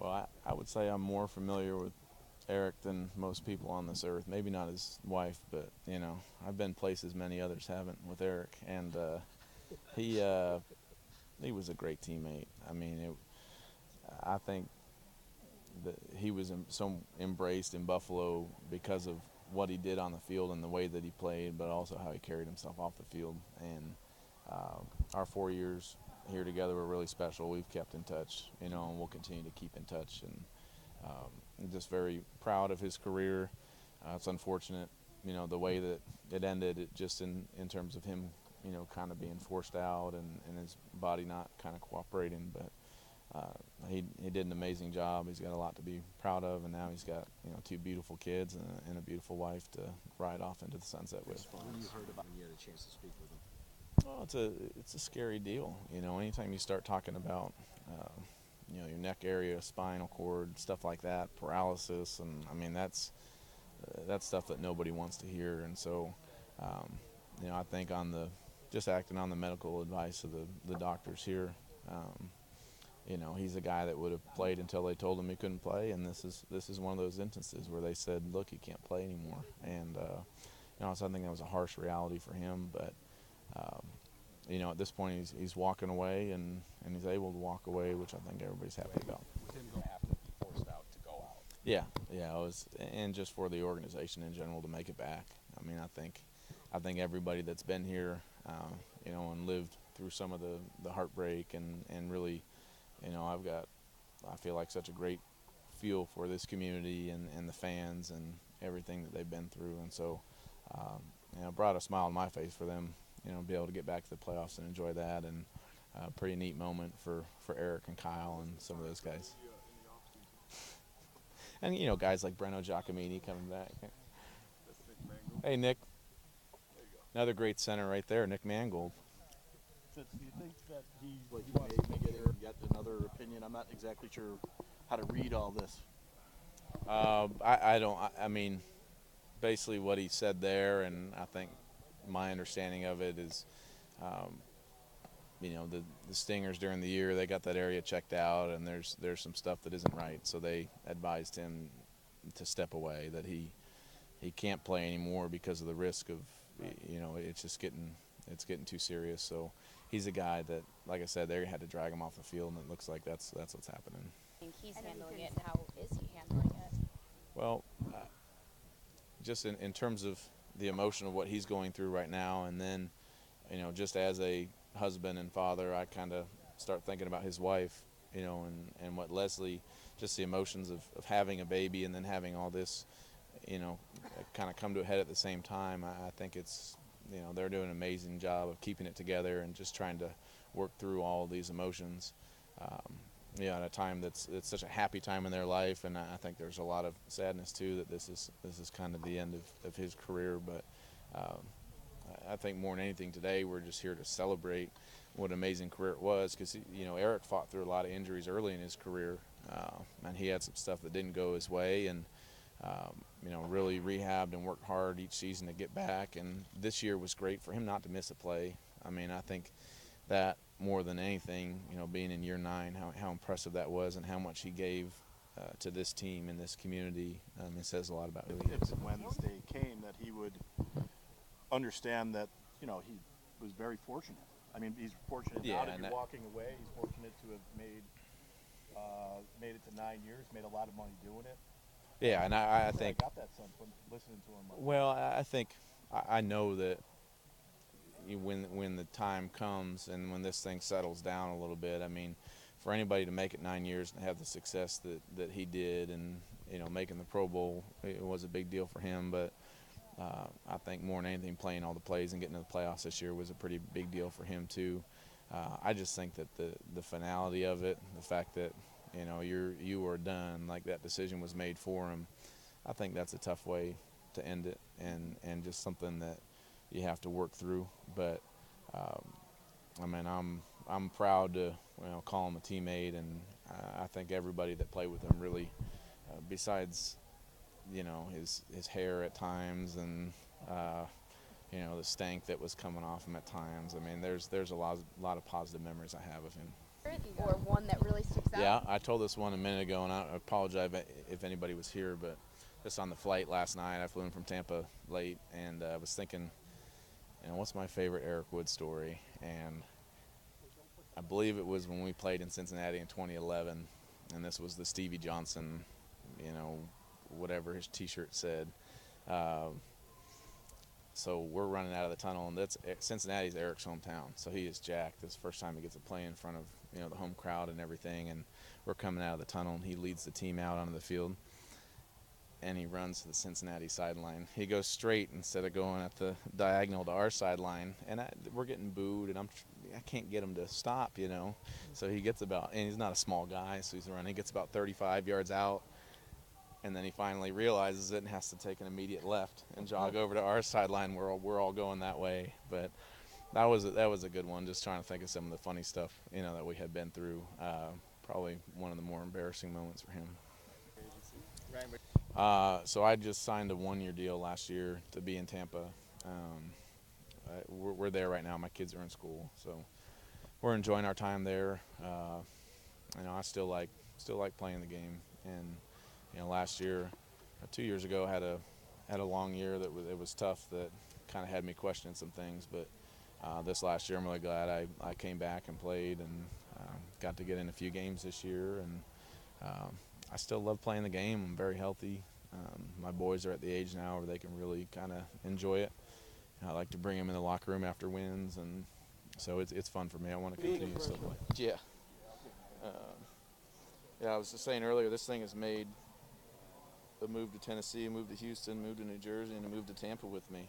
Well, I would say I'm more familiar with Eric than most people on this earth. Maybe not his wife, but I've been places many others haven't with Eric, and he he was a great teammate. I mean, I think that he was so embraced in Buffalo because of what he did on the field and the way that he played, but also how he carried himself off the field. And our 4 years here together were really special. We've kept in touch, and we'll continue to keep in touch. And I'm just very proud of his career. It's unfortunate, the way that it ended, just in terms of him, kind of being forced out and his body not kind of cooperating. But he did an amazing job. He's got a lot to be proud of, and now he's got two beautiful kids and a beautiful wife to ride off into the sunset with. When you heard about when you had a chance to speak with him? Well, it's a scary deal. Anytime you start talking about your neck area, spinal cord, stuff like that, paralysis, and I mean that's stuff that nobody wants to hear. And so, I think just acting on the medical advice of the doctors here. He's a guy that would have played until they told him he couldn't play, and this is one of those instances where they said, "Look, he can't play anymore." And so I think that was a harsh reality for him. But at this point, he's walking away, and he's able to walk away, which I think everybody's happy about. With him going to have to be forced out to go out. Yeah, it was, and just for the organization in general to make it back. I mean, I think everybody that's been here, and lived through some of the heartbreak and really. I feel like such a great feel for this community and the fans and everything that they've been through. And so, brought a smile on my face for them, be able to get back to the playoffs and enjoy that. And a pretty neat moment for Eric and Kyle and some of those guys. And, guys like Breno Giacomini coming back. Hey, Nick. Another great center right there, Nick Mangold. Do you think that he may get yet another opinion? I'm not exactly sure how to read all this. I don't. I mean, basically what he said there, and I think my understanding of it is, the Stingers during the year, they got that area checked out, and there's some stuff that isn't right, so they advised him to step away, that he can't play anymore because of the risk of, it's just getting too serious. So he's a guy that, like I said, they had to drag him off the field, and it looks like that's what's happening. I think he's handling it. How is he handling it? Well, just in terms of the emotion of what he's going through right now, and then, just as a husband and father, I kind of start thinking about his wife, and what Leslie, just the emotions of having a baby and then having all this, kind of come to a head at the same time. I think it's, they're doing an amazing job of keeping it together and just trying to work through all of these emotions. At a time that's such a happy time in their life, and I think there's a lot of sadness too that this is kind of the end of his career. But I think more than anything today, we're just here to celebrate what an amazing career it was, because Eric fought through a lot of injuries early in his career, and he had some stuff that didn't go his way, and really rehabbed and worked hard each season to get back. And this year was great for him not to miss a play. I mean, I think that more than anything, being in year 9, how impressive that was, and how much he gave to this team and this community. It says a lot about who he is. If when this day came that he would understand that, he was very fortunate. I mean, he's fortunate now to be walking away. He's fortunate to have made it to 9 years, made a lot of money doing it. Yeah, and I think. I got that sense when listening to him. Well, I think I know that when the time comes and when this thing settles down a little bit, I mean, for anybody to make it 9 years and have the success that he did, and making the Pro Bowl, it was a big deal for him. But I think more than anything, playing all the plays and getting to the playoffs this year was a pretty big deal for him too. I just think that the finality of it, the fact that you are done, like that decision was made for him, I think that's a tough way to end it, and just something that you have to work through. But I mean, I'm proud to call him a teammate, and I think everybody that played with him really, besides his hair at times and the stank that was coming off him at times. I mean, there's a lot of positive memories I have of him. Or one that really sticks Yeah, I told this one a minute ago, and I apologize if anybody was here, but just on the flight last night, I flew in from Tampa late, and I was thinking, what's my favorite Eric Wood story? And I believe it was when we played in Cincinnati in 2011, and this was the Stevie Johnson, whatever his T-shirt said. So we're running out of the tunnel, and Cincinnati's Eric's hometown, so he is jacked. This is the first time he gets to play in front of the home crowd and everything, and we're coming out of the tunnel, and he leads the team out onto the field, and he runs to the Cincinnati sideline. He goes straight instead of going at the diagonal to our sideline, and we're getting booed, and I can't get him to stop, So he gets and he's not a small guy, so he's running. He gets about 35 yards out, and then he finally realizes it and has to take an immediate left and jog over to our sideline. We're all going that way. But that was a good one, just trying to think of some of the funny stuff, that we had been through. Probably one of the more embarrassing moments for him. So I just signed a 1-year deal last year to be in Tampa. We're there right now. My kids are in school, so we're enjoying our time there. I still like playing the game, and last year, 2 years ago, had a long year it was tough, that kind of had me questioning some things. But this last year, I'm really glad I came back and played, and got to get in a few games this year. And I still love playing the game. I'm very healthy. My boys are at the age now where they can really kind of enjoy it. I like to bring them in the locker room after wins, and so it's fun for me. I want to continue to still play. Yeah. I was just saying earlier, this thing has made a move to Tennessee, a move to Houston, move to New Jersey, and a move to Tampa with me.